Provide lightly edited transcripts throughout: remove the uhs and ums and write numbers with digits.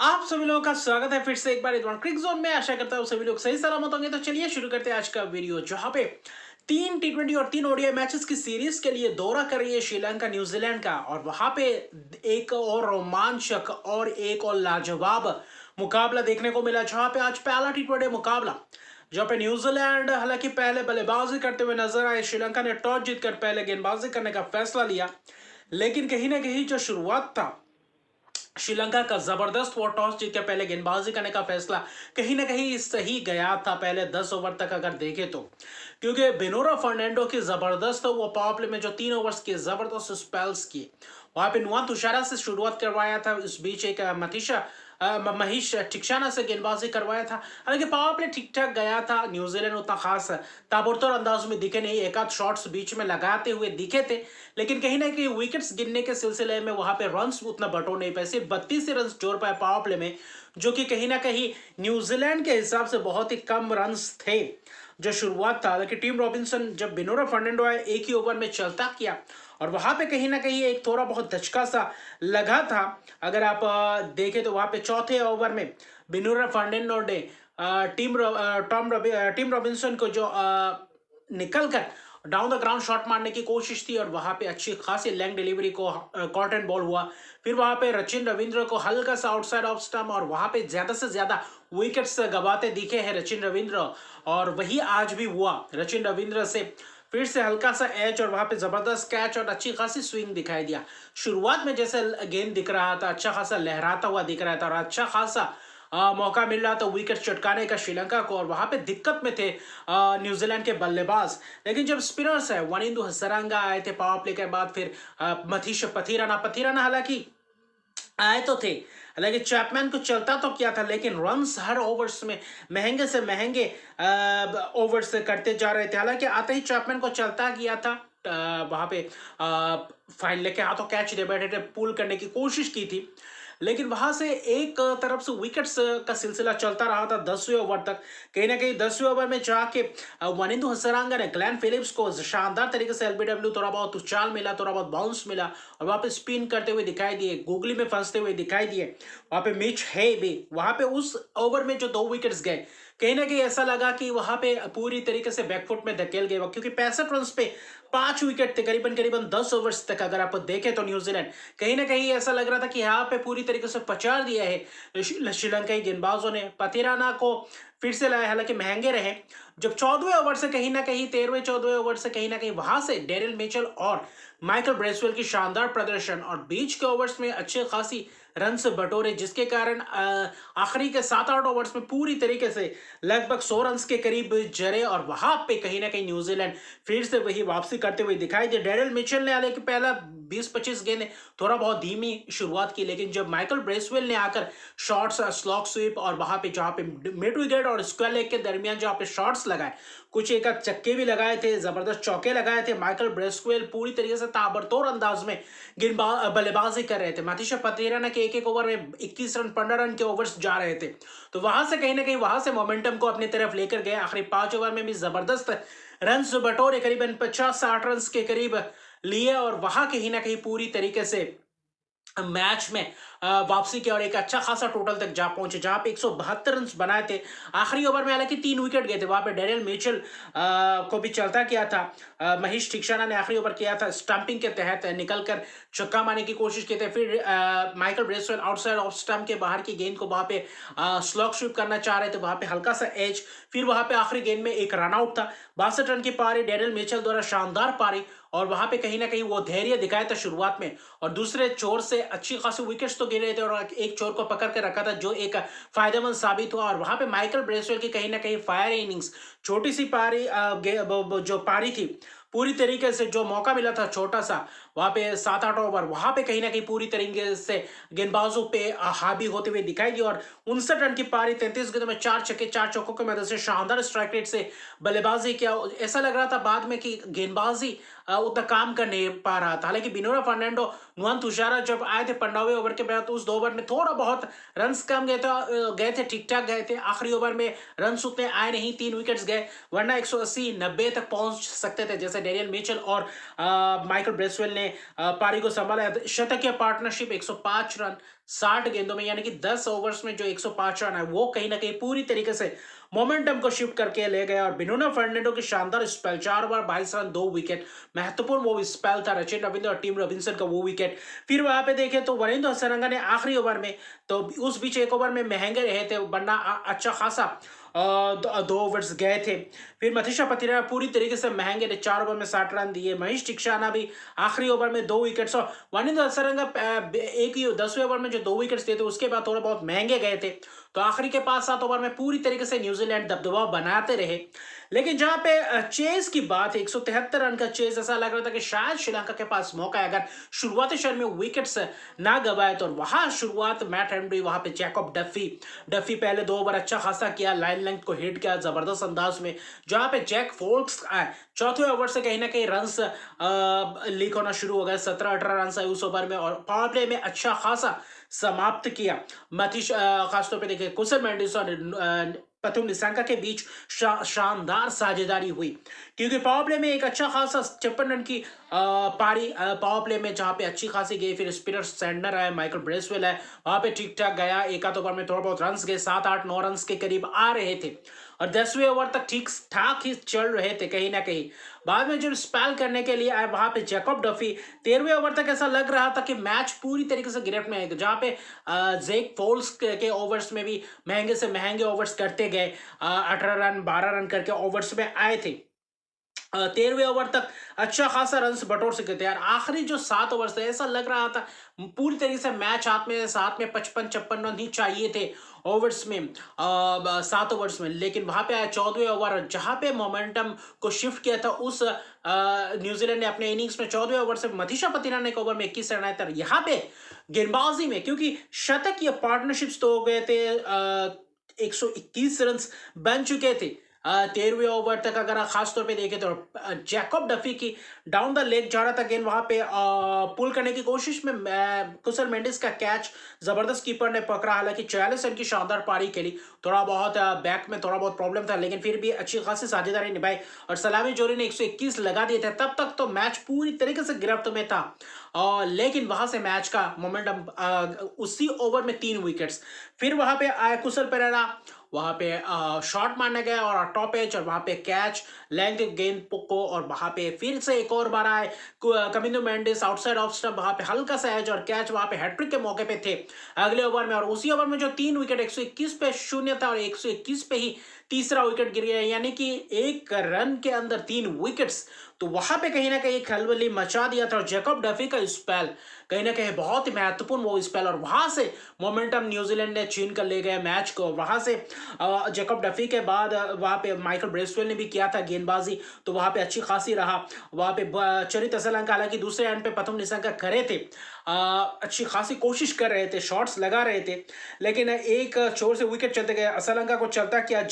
आप सभी लोगों का स्वागत है फिर से एक बार इस क्रिक जोन में। आशा करता हूँ सभी लोग सही सलामत होंगे। तो चलिए शुरू करते हैं आज का वीडियो, जहां पे 3 T20 और 3 ODI मैचेस की सीरीज के लिए दौरा कर रही है श्रीलंका न्यूजीलैंड का। और वहां पे एक और रोमांचक और एक और लाजवाब मुकाबला देखने को मिला, जहां पे आज पहला T20 मुकाबला, जहां पे न्यूजीलैंड हालांकि पहले बल्लेबाजी करते हुए नजर आए। श्रीलंका ने टॉस जीतकर पहले गेंदबाजी करने का फैसला लिया, लेकिन कहीं ना कहीं जो शुरुआत था श्रीलंका का जबरदस्त, वो टॉस जीत के पहले गेंदबाजी करने का फैसला कहीं ना कहीं सही गया था पहले 10 ओवर तक अगर देखें तो, क्योंकि बेनोरा फर्नांडो की जबरदस्त वो पावर प्ले में जो 3 ओवर्स के जबरदस्त स्पेल्स किए, वहां पे नुआन तुषारा से शुरुआत करवाया था। इस बीच एक महेश टिक्शाना से गेंदबाजी करवाया था। हालांकि पावर प्ले ठीक ठाक गया था, न्यूजीलैंड उतना खास ताबड़तोड़ अंदाज में दिखे नहीं, एक आध शॉट्स बीच में लगाते हुए दिखे थे, लेकिन कहीं ना कहीं विकेट्स गिनने के सिलसिले में वहां पे रन्स उतना बटोर नहीं पाए। सिर्फ 32 रन जोड़ पाए पावर प्ले में, जो कि कहीं ना कहीं न्यूजीलैंड के हिसाब से बहुत ही कम रन्स थे जो शुरुआत था। हालांकि टीम रॉबिन्सन जब बेनोरा फर्नांडो आए एक ही ओवर में चलता किया, और वहां पे कहीं ना कहीं एक थोड़ा बहुत धचका सा लगा था। अगर आप देखें तो वहां पे चौथे ओवर में बेनोरा फर्नांडो ने टीम रॉबिन्सन को जो निकल कर डाउन द ग्राउंड शॉट मारने की कोशिश थी, और वहां पे अच्छी खासी लेग डिलीवरी को कॉटन बॉल हुआ। फिर वहां पे रचिन रविंद्र को हल्का सा आउटसाइड ऑफ स्टंप, और वहां पे ज्यादा से ज्यादा विकेट्स गवाते दिखे हैं रचिन रविंद्र, और वही आज भी हुआ। रचिन रविंद्र से फिर से हल्का सा एच, और वहां पे जबरदस्त कैच और अच्छी खासी स्विंग दिखाई दिया। शुरुआत में जैसे गेंद दिख रहा था, अच्छा खासा लहराता हुआ दिख रहा था, और अच्छा खासा मौका मिल रहा था विकेट चटकाने का श्रीलंका को, और वहां पे दिक्कत में थे न्यूजीलैंड के बल्लेबाज। लेकिन जब स्पिनर्स है वनिंदु हसरंगा आए थे पावर प्ले के बाद, फिर मथीश पथीराना हालांकि आए तो थे, हालांकि चैपमैन को चलता तो क्या था, लेकिन रन्स हर ओवर्स में महंगे से महंगे ओवर्स करते जा रहे थे। हालांकि आते ही चैपमैन को चलता किया था, वहां पे फाइन लेके हाथों कैच दे बैठे थे, पुल करने की कोशिश की थी, लेकिन वहां से एक तरफ से विकेट्स का सिलसिला चलता रहा था 10वें ओवर तक। कहीं ना कहीं 10वें ओवर में जाके वनिंदु हसरंगा ने ग्लेन फिलिप्स को शानदार तरीके से एलबीडब्ल्यू, थोड़ा बहुत उछाल मिला, थोड़ा बहुत बाउंस मिला, और वहां पे स्पिन करते हुए दिखाई दिए, गुगली में फंसते हुए दिखाई दिए। वहां पे मिच है भी, वहां पे उस ओवर में जो 2 विकेट्स गए, कहीं ना कहीं ऐसा लगा कि वहां पे पूरी तरीके से बैकफुट में धकेल गए, क्योंकि 65 रन पे 5 विकेट थे करीबन करीबन 10 ओवर्स तक। अगर आप देखें तो न्यूजीलैंड कहीं ना कहीं ऐसा लग रहा था कि यहाँ पे पूरी तरीके से पचार दिया है श्रीलंकाई गेंदबाजों ने। पतिराना को फिर से लाए, हालांकि महंगे रहे। जब 14वें ओवर से कहीं ना कहीं 13वें 14वें ओवर से कहीं ना कहीं वहां से डेरिल मिचेल और माइकल ब्रेसवेल की शानदार प्रदर्शन, और बीच के ओवर्स में अच्छे खासी रन से बटोरे, जिसके कारण आखिरी के 7-8 ओवर्स में पूरी तरीके से लगभग 100 रन के करीब जरे, और वहां पे कहीं ना कहीं न्यूजीलैंड फिर से वही वापसी करते हुए दिखाई दे। डेरिल मिचेल ने हालांकि पहला 20-25 गेंद थोड़ा बहुत धीमी शुरुआत की, लेकिन जब माइकल ब्रेसवेल ने आकर शॉट्स, स्लॉक स्वीप, और वहां पे जहां पे मिड विकेट और स्क्वायर लेग के दरमियान जहां पे शॉट्स लगाए, कुछ एक आध चक्के भी लगाए थे, जबरदस्त चौके लगाए थे, माइकल ब्रेसवेल पूरी तरीके से ताबड़तोड़ अंदाज में बल्लेबाजी कर रहे थे। मथीशा पथीराना के एक एक ओवर में 21 रन 15 रन के ओवर्स जा रहे थे, तो वहां से कहीं ना कहीं वहां से मोमेंटम को अपनी तरफ लेकर गए। आखिरी 5 ओवर में भी जबरदस्त रन बटोरे, करीबन 50-60 रन के करीब लिए, और वहां कहीं ना कहीं पूरी तरीके से मैच में वापसी की, और एक अच्छा खासा टोटल तक जा पहुंचे, जहां पे 172 रन बनाए थे। आखिरी ओवर में हालांकि 3 विकेट गए थे, वहां पे डेरिल मिचेल को भी चलता किया था। महेश टिक्शाना ने आखिरी ओवर किया था, स्टंपिंग के तहत निकलकर छक्का मारने की कोशिश की थी। फिर Michael Bracewell outside off stump के बाहर की गेंद को वहां पे स्लॉक स्वीप करना चाह रहे थे, वहां पे हल्का सा एज। फिर वहां पे आखिरी गेंद में एक रनआउट था, 62 रन की पारी, डेरिल मिचेल द्वारा शानदार पारी, और वहां पे कहीं ना कहीं वो धैर्य दिखाया था शुरुआत में, और दूसरे छोर से अच्छी खासी विकेट्स तो गिरे थे, और एक छोर को पकड़ के रखा था जो एक फायदेमंद साबित हुआ। और वहां पे माइकल ब्रेसवेल की कहीं ना कहीं फायर इनिंग्स, छोटी सी पारी, जो पारी थी, पूरी तरीके से जो मौका मिला था छोटा सा, वहां पे 7-8 ओवर, वहां पे कहीं ना कहीं पूरी तरीके से गेंदबाजों पे हावी होते हुए दिखाई दी, और 59 रन की पारी, 33 गेंदों में 4 छक्के 4 चौकों की मदद से शानदार स्ट्राइक रेट से बल्लेबाजी किया। ऐसा लग रहा था बाद में कि गेंदबाजी उतना काम कर नहीं पा रहा था। हालांकि बेनोरा फर्नांडो, नुआन तुषारा जब आए थे 15वें ओवर के बाद, उस 2 ओवर में थोड़ा बहुत रन कम गए थे, ठीक ठाक गए थे। आखिरी ओवर में रन उतने आए नहीं, 3 विकेट्स गए, वरना 180-90 तक पहुंच सकते थे, जैसे डेरियल मिचेल और माइकल ब्रेसवेल ने पारी को संभाला। शतकीय पार्टनरशिप 105 रन, 60 गेंदों में, यानी कि 10 ओवर्स में जो 105 रन है वो कहीं ना कहीं पूरी तरीके से मोमेंटम को शिफ्ट करके ले गया। और बिनोना फर्नांडो की शानदार स्पेल, 4 ओवर 22 रन 2 विकेट, महत्वपूर्ण वो स्पेल था रचिन रविंद्र और टीम रॉबिन्सन का वो विकेट। फिर वहां पे देखे तो वरिंदर हसरंगा ने आखिरी ओवर में, तो उस बीच एक ओवर में महंगे रहे थे, वरना अच्छा खासा दो ओवर्स गए थे। फिर मथीशा पथिरा पूरी तरीके से महंगे ने 4 ओवर में 60 रन दिए। महेश टिक्षाना भी आखिरी ओवर में 2 विकेट्स, और वनिंदर हसरंगा एक ही 10वें ओवर में जो 2 विकेट्स दिए थे उसके बाद थोड़े बहुत महंगे गए थे। तो आखिरी के 5-7 ओवर में पूरी तरीके से न्यूजीलैंड दबदबा बनाते रहे। लेकिन जहां पे चेज की बात है, 173 रन का चेज, ऐसा लग रहा था कि शायद श्रीलंका के पास मौका है अगर शुरुआती शर में विकेट्स ना गवाए तो। वहां शुरुआत मैट हेनरी, वहां पे जैकब डफी पहले 2 ओवर अच्छा खासा किया, लाइन लेंथ को हिट किया जबरदस्त अंदाज में। जहां पे जैक फोल्क्स आए, चौथे ओवर से कहीं ना कहीं रन्स लीक होना शुरू हो गए, 17-18 रन आए उस ओवर में, और पावर प्ले में अच्छा खासा समाप्त किया। मथीश खासतौर पे देखिए कुशल मेंडिस और पथुम निसांका के बीच शानदार साझेदारी हुई, क्योंकि पावर प्ले में एक अच्छा खासा 56 रन की पारी पावर प्ले में जहां पे अच्छी खासी गई। फिर स्पिनर सैंडनर है, माइकल ब्रेसवेल है, वहां पे ठीक ठाक गया, एक आध ओवर में थोड़ा बहुत रन गए, 7-8-9 रन के करीब आ रहे थे, और 10वें ओवर तक ठीक ठाक ही चल रहे थे कहीं ना कहीं। बाद में जब स्पेल करने के लिए आए वहां पे जैकब डफी, 13वें ओवर तक ऐसा लग रहा था कि मैच पूरी तरीके से गिरफ्त में आएगा, जहां पे जेक फोल्स के ओवर्स में भी महंगे से महंगे ओवर्स करते गए, 18 रन 12 रन करके ओवर्स में आए थे। 13वें ओवर तक अच्छा खासा रन बटोर सके थे यार। आखिरी जो 7 ओवर थे ऐसा लग रहा था पूरी तरीके से मैच हाथ में, साथ में 55-56 रन ही चाहिए थे ओवर्स में, 7 ओवर्स में। लेकिन वहां पे आया 14वें ओवर, जहां पे मोमेंटम को शिफ्ट किया था उस न्यूजीलैंड ने अपने इनिंग्स में 14वें ओवर से मथीशा पथिराना ने एक ओवर में 21 रन आए थे। यहाँ पे गेंदबाजी में क्योंकि शतक या पार्टनरशिप्स तो हो गए थे, 121 रन बन चुके थे 13वें ओवर तक। अगर आप खास तौर पे देखें तो जैकब डफी की डाउन द लेग जा रहा था गेंद, वहां पे पुल करने की कोशिश में कुशल मेंडिस का कैच जबरदस्त कीपर ने पकड़ा। हालांकि 44 रन की शानदार पारी खेली, थोड़ा बहुत बैक में थोड़ा बहुत प्रॉब्लम था, लेकिन फिर भी अच्छी खासी साझेदारी निभाई और सलामी जोरी ने 121 लगा दिए थे। तब तक तो मैच पूरी तरीके से गिरफ्त में था, लेकिन वहां से मैच का मोमेंटम, उसी ओवर में 3 विकेट्स। फिर वहां पे आया कुशल पेरेरा, वहां पे शॉट मारने गए और टॉप एज, और वहां पे कैच लेंथ गेंद को, और वहां पे फिर से एक और बार आए कमिंदो मेंडिस आउटसाइड ऑफ स्टंप, वहां पे हल्का सा एज और कैच, वहां पे हैट्रिक के मौके पे थे अगले ओवर में। और उसी ओवर में जो 3 विकेट 121 पे 0 था, और 121 पे ही तीसरा विकेट गिर गया, यानी कि 1 रन के अंदर 3 विकेट्स। तो वहां पे कहीं ना कहीं खलबली मचा दिया था। और जैकब डफी का स्पेल कहीं ना कहीं बहुत ही महत्वपूर्ण वो स्पेल, और वहां से मोमेंटम न्यूजीलैंड ने छीन कर ले गए मैच को। वहां से जैकब डफी के बाद वहां पे माइकल ब्रेसवेल ने भी किया था गेंदबाजी, तो वहां पे अच्छी खासी रहा। वहां पे चरित असलंका, हालांकि दूसरे एंड पे प्रथम निशंका करे थे, अच्छी खासी कोशिश कर रहे थे, शॉट्स लगा रहे थे, लेकिन एक छोर से विकेट चलते गए। असलंका को चलता किया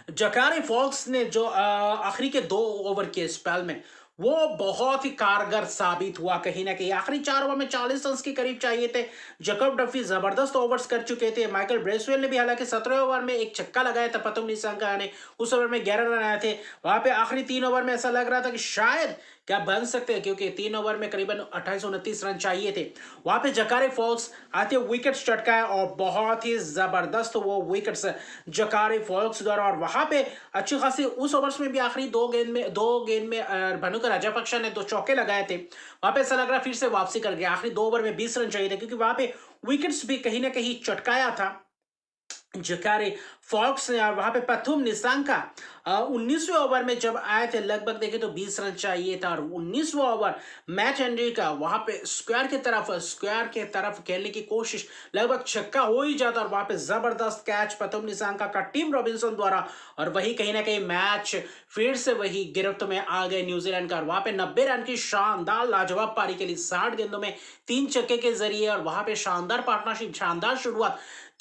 जकारी फॉल्क्स ने जो आखिरी के 2 ओवर के स्पेल में वो बहुत ही कारगर साबित हुआ कहीं ना कहीं। आखिरी 4 ओवर में 40 रन के करीब चाहिए थे। जैकब डफी जबरदस्त ओवर्स कर चुके थे। माइकल ब्रेसवेल ने भी हालांकि 17वें ओवर में एक छक्का लगाया था, प्रथम निशंका ने उस ओवर में 11 रन आए थे। वहां पे आखिरी 3 ओवर में ऐसा लग रहा था कि शायद क्या बन सकते हैं, क्योंकि 3 ओवर में करीबन 28-29 रन चाहिए थे। वहां पे जकारी फॉल्क्स आते विकेट्स चटकाए, और बहुत ही जबरदस्त वो विकेट्स जकारी फॉल्क्स द्वारा। और वहां पे अच्छी खासी उस ओवर्स में भी आखिरी 2 गेंद में भानुका राजापक्षा ने 2 चौके लगाए थे। वहां पे ऐसा लग रहा फिर से वापसी कर गया। आखिरी 2 ओवर में 20 रन चाहिए थे, क्योंकि वहां पे विकेट्स भी कहीं ना कहीं चटकाया था जकारी फॉक्स ने। और वहां पे प्रथम निशंका 19वें ओवर में जब आए थे, लगभग देखे तो 20 रन चाहिए था। और 19वां ओवर मैच एंड्री का, वहां पे स्क्वायर के तरफ खेलने की कोशिश, लगभग छक्का हो ही जाता, और वहां पे जबरदस्त कैच प्रथम निशंका का टीम रॉबिन्सन द्वारा, और वही कहीं ना कहीं मैच फिर से वही गिरफ्त में आ गए न्यूजीलैंड का। और वहां पे 90 रन की शानदार लाजवाब पारी के लिए 60 गेंदों में 3 छक्के के जरिए, और वहां पे शानदार पार्टनरशिप, शानदार शुरुआत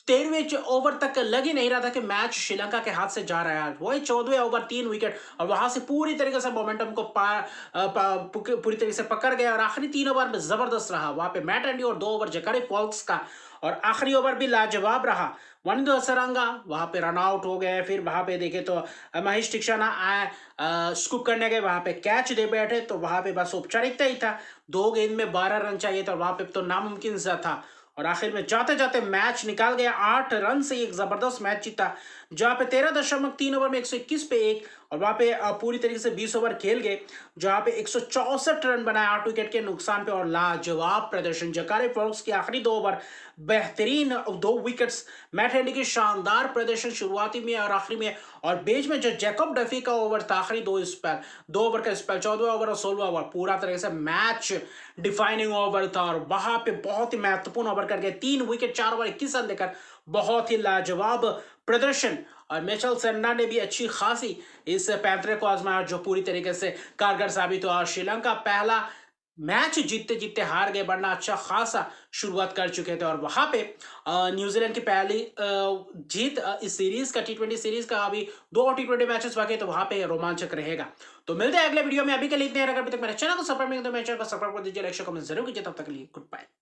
13वें ओवर तक लग ही नहीं रहा था कि मैच श्रीलंका के हाथ से जा रहा है। वही 14वें ओवर 3 विकेट और वहां से पूरी तरीके से मोमेंटम को पूरी तरीके से पकड़ गया और आखिरी 3 ओवर में जबरदस्त रहा। वहां पे मैट एंडी और 2 ओवर जकारी फॉल्क्स का और आखिरी ओवर भी लाजवाब रहा। वनिंदु हसरंगा वहां पे रन आउट हो गए। फिर वहां पे देखे तो महेश टिक्षाना आए स्कूप करने गए, वहां पे कैच दे बैठे तो वहां पे बस औपचारिकता ही था। 2 गेंद में 12 रन चाहिए था, वहां पे तो नामुमकिन सा था और आखिर में जाते जाते मैच निकाल गया। 8 रन से एक जबरदस्त मैच जीता, जहां पे 13.3 ओवर में 121 पे 1 और वहां पे पूरी तरीके से 20 ओवर खेल गए, जहां पे 164 रन बनाए 8 विकेट के नुकसान पे और लाजवाब प्रदर्शन। जकारे फोर्ब्स की आखिरी 2 ओवर बेहतरीन 2 विकेट्स, मैट हेनरी की शानदार प्रदर्शन शुरुआती में और आखिरी में और बीच में जो जैकब डफी का ओवर था आखिरी 2 ओवर का स्पेल, 14वां ओवर और 16वां ओवर पूरा तरह से मैच डिफाइनिंग ओवर था और वहां पे बहुत ही महत्वपूर्ण ओवर करके 3 विकेट 4 ओवर 21 रन देकर बहुत ही लाजवाब प्रदर्शन। और मिचेल सेन्ना ने भी अच्छी खासी इस पैंतरे को आजमाया जो पूरी तरीके से कारगर साबित हुआ। श्रीलंका पहला मैच जीतते जीतते हार गए, वरना अच्छा खासा शुरुआत कर चुके थे और वहां पे न्यूजीलैंड की पहली जीत इस सीरीज का T20 सीरीज का। अभी 2 T20 मैचेस बाकी, तो वहां पे रोमांचक रहेगा। तो मिलते हैं अगले वीडियो में, अभी के लिए इतने हैं। अगर अभी तक मेरे चैनल को सब्सक्राइब नहीं किया तो मेरे चैनल को सब्सक्राइब कर दीजिए, लाइक शेयर कमेंट जरूर कीजिए। तब तक के लिए गुड बाय।